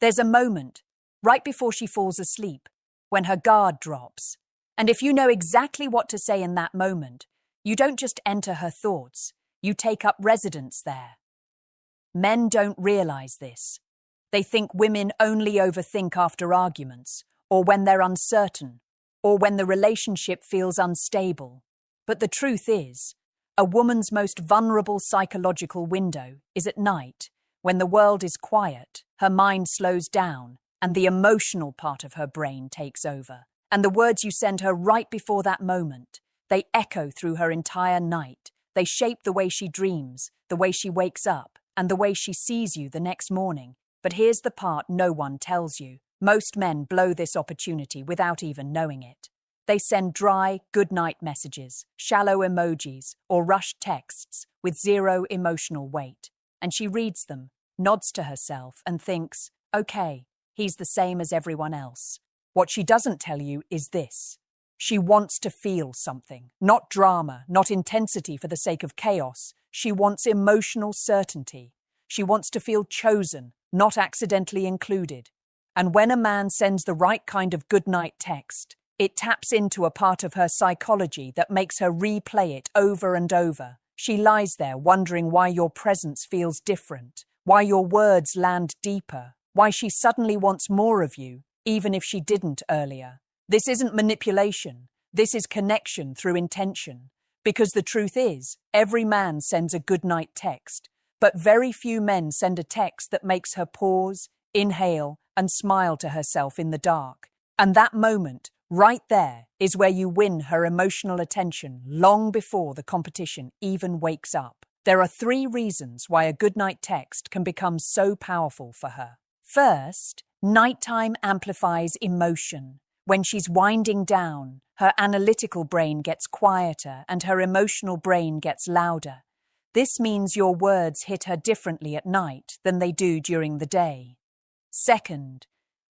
There's a moment, right before she falls asleep, when her guard drops. And if you know exactly what to say in that moment, you don't just enter her thoughts, you take up residence there. Men don't realize this. They think women only overthink after arguments, or when they're uncertain, or when the relationship feels unstable. But the truth is, a woman's most vulnerable psychological window is at night, when the world is quiet, her mind slows down, and the emotional part of her brain takes over. And the words you send her right before that moment, they echo through her entire night. They shape the way she dreams, the way she wakes up, and the way she sees you the next morning. But here's the part no one tells you. Most men blow this opportunity without even knowing it. They send dry, goodnight messages, shallow emojis, or rushed texts with zero emotional weight. And she reads them, nods to herself, and thinks, okay, he's the same as everyone else. What she doesn't tell you is this. She wants to feel something, not drama, not intensity for the sake of chaos. She wants emotional certainty. She wants to feel chosen, not accidentally included. And when a man sends the right kind of goodnight text, it taps into a part of her psychology that makes her replay it over and over. She lies there wondering why your presence feels different, why your words land deeper, why she suddenly wants more of you, even if she didn't earlier. This isn't manipulation. This is connection through intention. Because the truth is, every man sends a goodnight text, but very few men send a text that makes her pause, inhale, and smile to herself in the dark. And that moment, right there, is where you win her emotional attention long before the competition even wakes up. There are 3 reasons why a goodnight text can become so powerful for her. First, nighttime amplifies emotion. When she's winding down, her analytical brain gets quieter and her emotional brain gets louder. This means your words hit her differently at night than they do during the day. Second,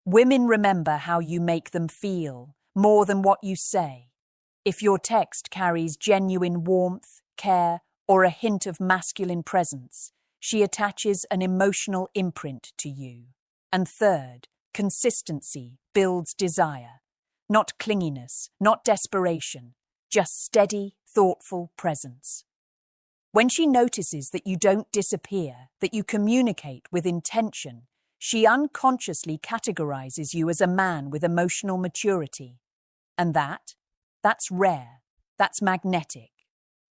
women remember how you make them feel more than what you say. If your text carries genuine warmth, care, or a hint of masculine presence, she attaches an emotional imprint to you. And third, consistency builds desire. Not clinginess, not desperation, just steady, thoughtful presence. When she notices that you don't disappear, that you communicate with intention, she unconsciously categorizes you as a man with emotional maturity. And that's rare. That's magnetic.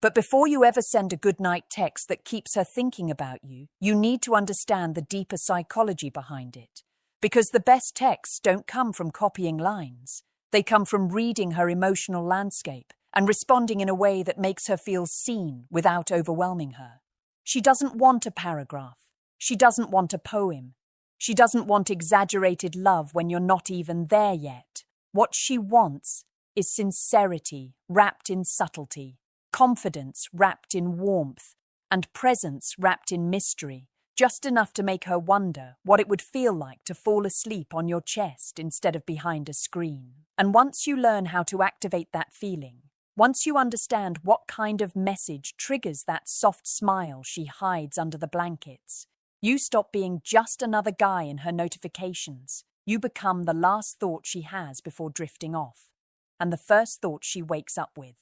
But before you ever send a goodnight text that keeps her thinking about you, you need to understand the deeper psychology behind it. Because the best texts don't come from copying lines. They come from reading her emotional landscape and responding in a way that makes her feel seen without overwhelming her. She doesn't want a paragraph. She doesn't want a poem. She doesn't want exaggerated love when you're not even there yet. What she wants is sincerity wrapped in subtlety, confidence wrapped in warmth, and presence wrapped in mystery, just enough to make her wonder what it would feel like to fall asleep on your chest instead of behind a screen. And once you learn how to activate that feeling, once you understand what kind of message triggers that soft smile she hides under the blankets, you stop being just another guy in her notifications. You become the last thought she has before drifting off, and the first thought she wakes up with.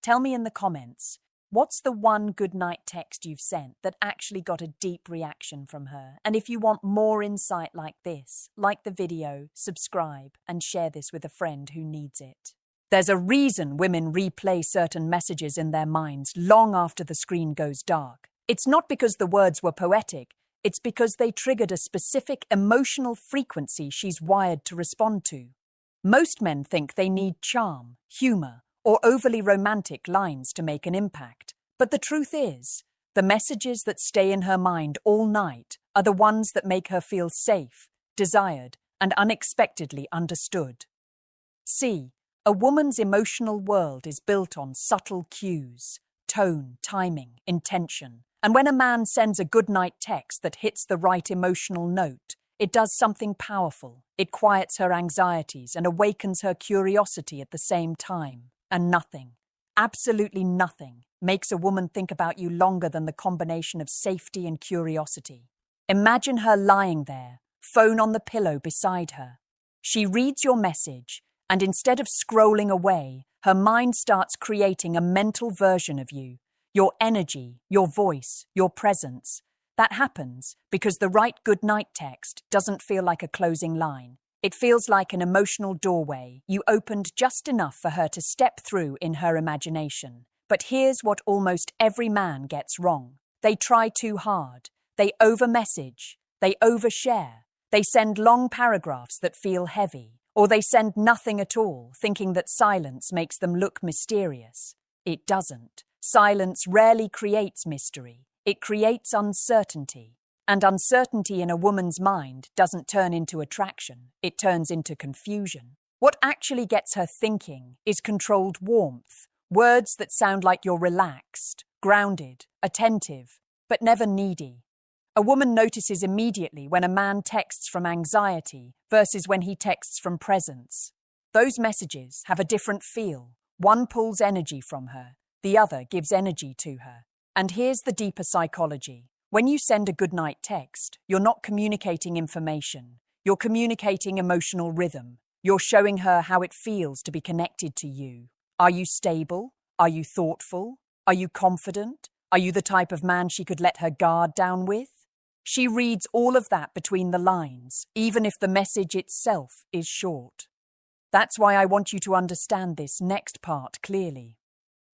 Tell me in the comments, what's the one goodnight text you've sent that actually got a deep reaction from her? And if you want more insight like this, like the video, subscribe, and share this with a friend who needs it. There's a reason women replay certain messages in their minds long after the screen goes dark. It's not because the words were poetic, it's because they triggered a specific emotional frequency she's wired to respond to. Most men think they need charm, humor, or overly romantic lines to make an impact. But the truth is, the messages that stay in her mind all night are the ones that make her feel safe, desired, and unexpectedly understood. See, a woman's emotional world is built on subtle cues, tone, timing, intention. And when a man sends a goodnight text that hits the right emotional note, it does something powerful. It quiets her anxieties and awakens her curiosity at the same time. And nothing, absolutely nothing, makes a woman think about you longer than the combination of safety and curiosity. Imagine her lying there, phone on the pillow beside her. She reads your message, and instead of scrolling away, her mind starts creating a mental version of you, your energy, your voice, your presence. That happens because the right goodnight text doesn't feel like a closing line. It feels like an emotional doorway you opened just enough for her to step through in her imagination. But here's what almost every man gets wrong. They try too hard. They over-message. They overshare. They send long paragraphs that feel heavy. Or they send nothing at all, thinking that silence makes them look mysterious. It doesn't. Silence rarely creates mystery. It creates uncertainty. And uncertainty in a woman's mind doesn't turn into attraction, it turns into confusion. What actually gets her thinking is controlled warmth, words that sound like you're relaxed, grounded, attentive, but never needy. A woman notices immediately when a man texts from anxiety versus when he texts from presence. Those messages have a different feel. One pulls energy from her, the other gives energy to her. And here's the deeper psychology. When you send a goodnight text, you're not communicating information. You're communicating emotional rhythm. You're showing her how it feels to be connected to you. Are you stable? Are you thoughtful? Are you confident? Are you the type of man she could let her guard down with? She reads all of that between the lines, even if the message itself is short. That's why I want you to understand this next part clearly.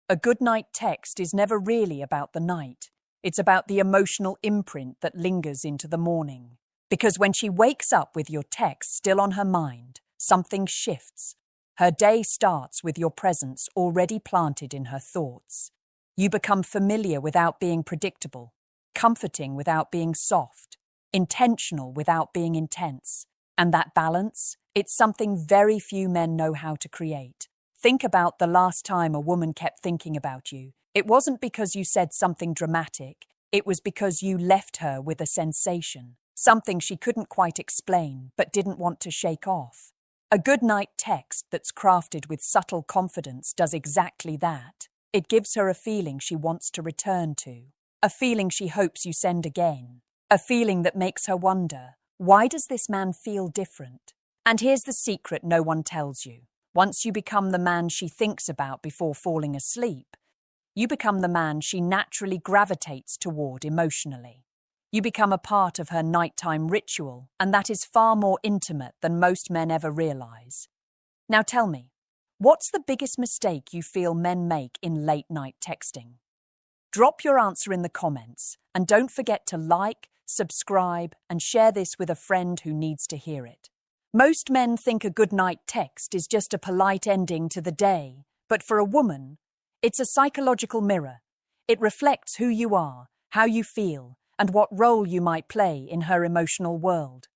A goodnight text is never really about the night. It's about the emotional imprint that lingers into the morning. Because when she wakes up with your text still on her mind, something shifts. Her day starts with your presence already planted in her thoughts. You become familiar without being predictable, comforting without being soft, intentional without being intense. And that balance, it's something very few men know how to create. Think about the last time a woman kept thinking about you. It wasn't because you said something dramatic. It was because you left her with a sensation, something she couldn't quite explain but didn't want to shake off. A goodnight text that's crafted with subtle confidence does exactly that. It gives her a feeling she wants to return to, a feeling she hopes you send again, a feeling that makes her wonder, why does this man feel different? And here's the secret no one tells you. Once you become the man she thinks about before falling asleep, you become the man she naturally gravitates toward emotionally. You become a part of her nighttime ritual, and that is far more intimate than most men ever realize. Now tell me, what's the biggest mistake you feel men make in late-night texting? Drop your answer in the comments, and don't forget to like, subscribe, and share this with a friend who needs to hear it. Most men think a goodnight text is just a polite ending to the day, but for a woman, it's a psychological mirror. It reflects who you are, how you feel, and what role you might play in her emotional world.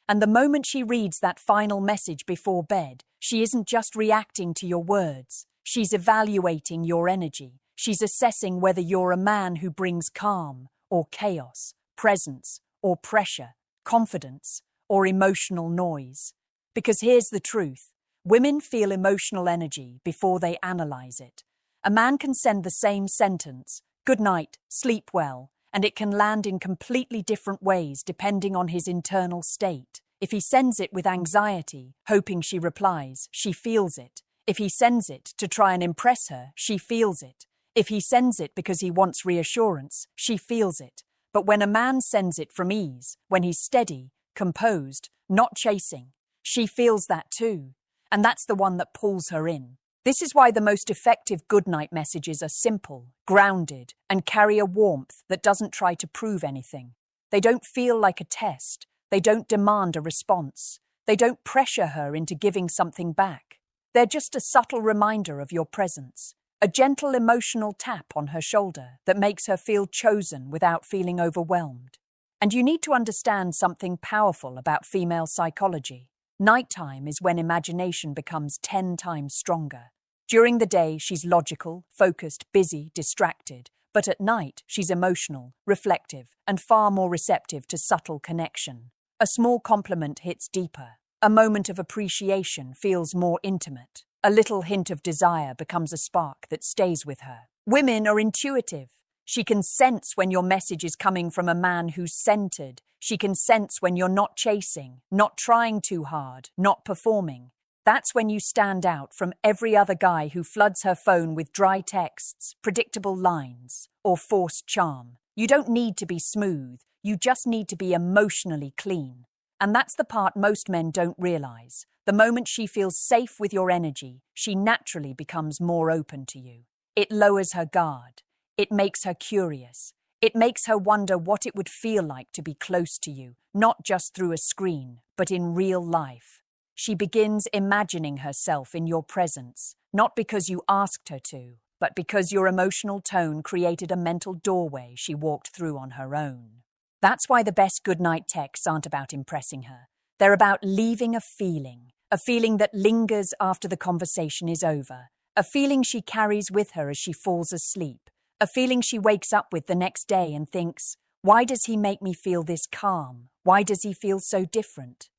And the moment she reads that final message before bed, she isn't just reacting to your words. She's evaluating your energy. She's assessing whether you're a man who brings calm or chaos, presence or pressure, confidence or emotional noise. Because here's the truth. Women feel emotional energy before they analyze it. A man can send the same sentence, "Good night, sleep well," and it can land in completely different ways depending on his internal state. If he sends it with anxiety, hoping she replies, she feels it. If he sends it to try and impress her, she feels it. If he sends it because he wants reassurance, she feels it. But when a man sends it from ease, when he's steady, composed, not chasing, she feels that too. And that's the one that pulls her in. This is why the most effective goodnight messages are simple, grounded, and carry a warmth that doesn't try to prove anything. They don't feel like a test. They don't demand a response. They don't pressure her into giving something back. They're just a subtle reminder of your presence, a gentle emotional tap on her shoulder that makes her feel chosen without feeling overwhelmed. And you need to understand something powerful about female psychology. Nighttime is when imagination becomes 10 times stronger. During the day, she's logical, focused, busy, distracted. But at night, she's emotional, reflective, and far more receptive to subtle connection. A small compliment hits deeper. A moment of appreciation feels more intimate. A little hint of desire becomes a spark that stays with her. Women are intuitive. She can sense when your message is coming from a man who's centered. She can sense when you're not chasing, not trying too hard, not performing. That's when you stand out from every other guy who floods her phone with dry texts, predictable lines, or forced charm. You don't need to be smooth. You just need to be emotionally clean. And that's the part most men don't realize. The moment she feels safe with your energy, she naturally becomes more open to you. It lowers her guard. It makes her curious. It makes her wonder what it would feel like to be close to you, not just through a screen, but in real life. She begins imagining herself in your presence, not because you asked her to, but because your emotional tone created a mental doorway she walked through on her own. That's why the best goodnight texts aren't about impressing her. They're about leaving a feeling that lingers after the conversation is over, a feeling she carries with her as she falls asleep, a feeling she wakes up with the next day and thinks, why does he make me feel this calm? Why does he feel so different?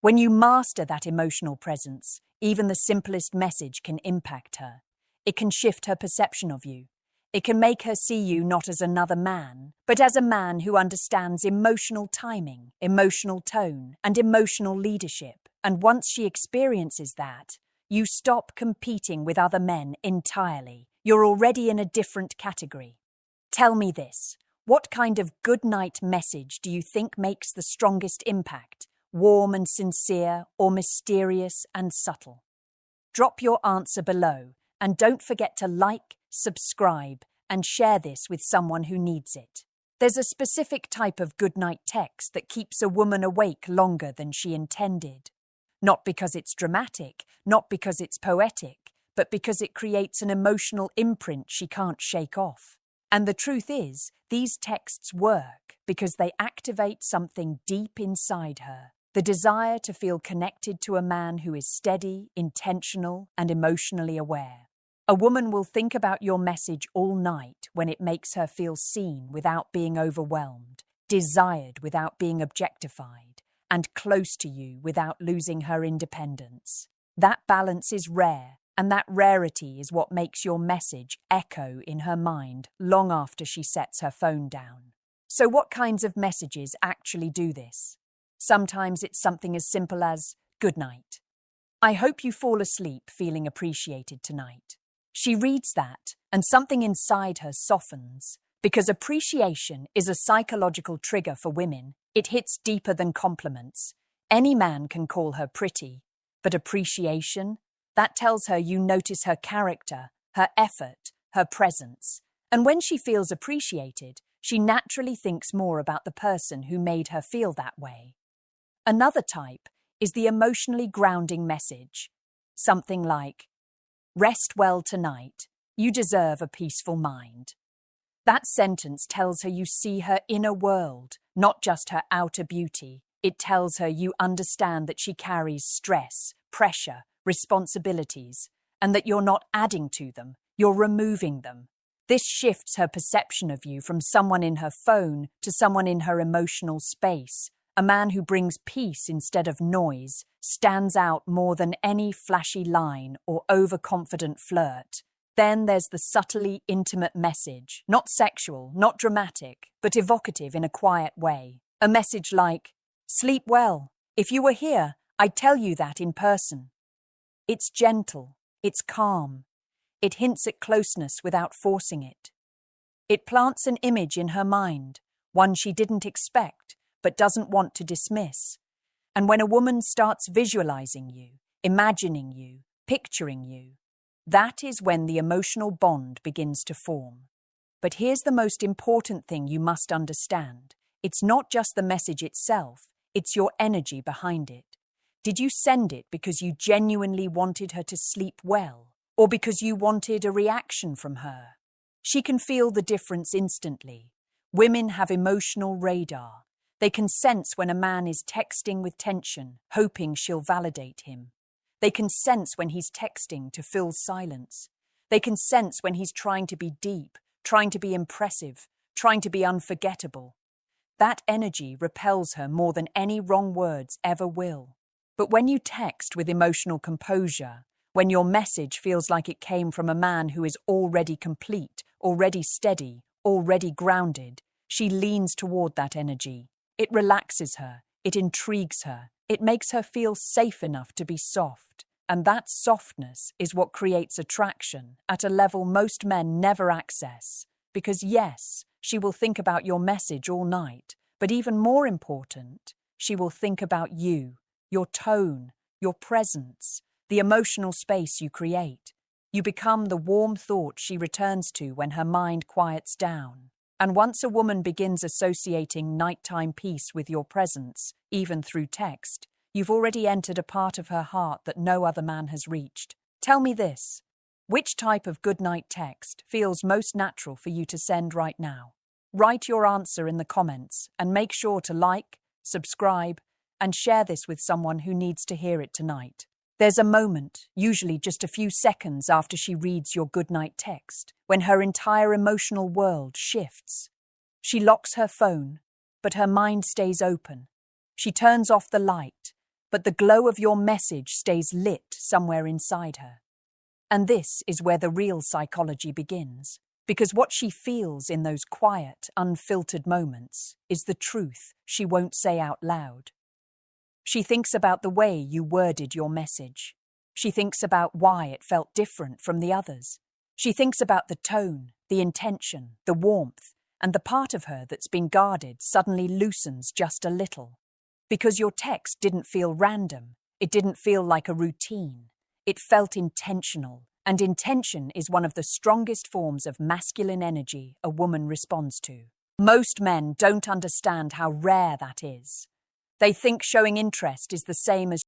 When you master that emotional presence, even the simplest message can impact her. It can shift her perception of you. It can make her see you not as another man, but as a man who understands emotional timing, emotional tone, and emotional leadership. And once she experiences that, you stop competing with other men entirely. You're already in a different category. Tell me this, what kind of goodnight message do you think makes the strongest impact? Warm and sincere, or mysterious and subtle? Drop your answer below, and don't forget to like, subscribe, and share this with someone who needs it. There's a specific type of goodnight text that keeps a woman awake longer than she intended. Not because it's dramatic, not because it's poetic, but because it creates an emotional imprint she can't shake off. And the truth is, these texts work because they activate something deep inside her. The desire to feel connected to a man who is steady, intentional, and emotionally aware. A woman will think about your message all night when it makes her feel seen without being overwhelmed, desired without being objectified, and close to you without losing her independence. That balance is rare, and that rarity is what makes your message echo in her mind long after she sets her phone down. So what kinds of messages actually do this? Sometimes it's something as simple as, "Good night. I hope you fall asleep feeling appreciated tonight." She reads that, and something inside her softens. Because appreciation is a psychological trigger for women, it hits deeper than compliments. Any man can call her pretty, but appreciation, that tells her you notice her character, her effort, her presence. And when she feels appreciated, she naturally thinks more about the person who made her feel that way. Another type is the emotionally grounding message. Something like, "Rest well tonight. You deserve a peaceful mind." That sentence tells her you see her inner world, not just her outer beauty. It tells her you understand that she carries stress, pressure, responsibilities, and that you're not adding to them, you're removing them. This shifts her perception of you from someone in her phone to someone in her emotional space. A man who brings peace instead of noise stands out more than any flashy line or overconfident flirt. Then there's the subtly intimate message, not sexual, not dramatic, but evocative in a quiet way. A message like, "Sleep well. If you were here, I'd tell you that in person." It's gentle, it's calm. It hints at closeness without forcing it. It plants an image in her mind, one she didn't expect, but doesn't want to dismiss. And when a woman starts visualizing you, imagining you, picturing you, that is when the emotional bond begins to form. But here's the most important thing you must understand. It's not just the message itself, it's your energy behind it. Did you send it because you genuinely wanted her to sleep well, or because you wanted a reaction from her? She can feel the difference instantly. Women have emotional radar. They can sense when a man is texting with tension, hoping she'll validate him. They can sense when he's texting to fill silence. They can sense when he's trying to be deep, trying to be impressive, trying to be unforgettable. That energy repels her more than any wrong words ever will. But when you text with emotional composure, when your message feels like it came from a man who is already complete, already steady, already grounded, she leans toward that energy. It relaxes her, it intrigues her, it makes her feel safe enough to be soft. And that softness is what creates attraction at a level most men never access. Because yes, she will think about your message all night, but even more important, she will think about you, your tone, your presence, the emotional space you create. You become the warm thought she returns to when her mind quiets down. And once a woman begins associating nighttime peace with your presence, even through text, you've already entered a part of her heart that no other man has reached. Tell me this. Which type of goodnight text feels most natural for you to send right now? Write your answer in the comments and make sure to like, subscribe, and share this with someone who needs to hear it tonight. There's a moment, usually just a few seconds after she reads your goodnight text, when her entire emotional world shifts. She locks her phone, but her mind stays open. She turns off the light, but the glow of your message stays lit somewhere inside her. And this is where the real psychology begins, because what she feels in those quiet, unfiltered moments is the truth she won't say out loud. She thinks about the way you worded your message. She thinks about why it felt different from the others. She thinks about the tone, the intention, the warmth, and the part of her that's been guarded suddenly loosens just a little. Because your text didn't feel random, it didn't feel like a routine. It felt intentional, and intention is one of the strongest forms of masculine energy a woman responds to. Most men don't understand how rare that is. They think showing interest is the same as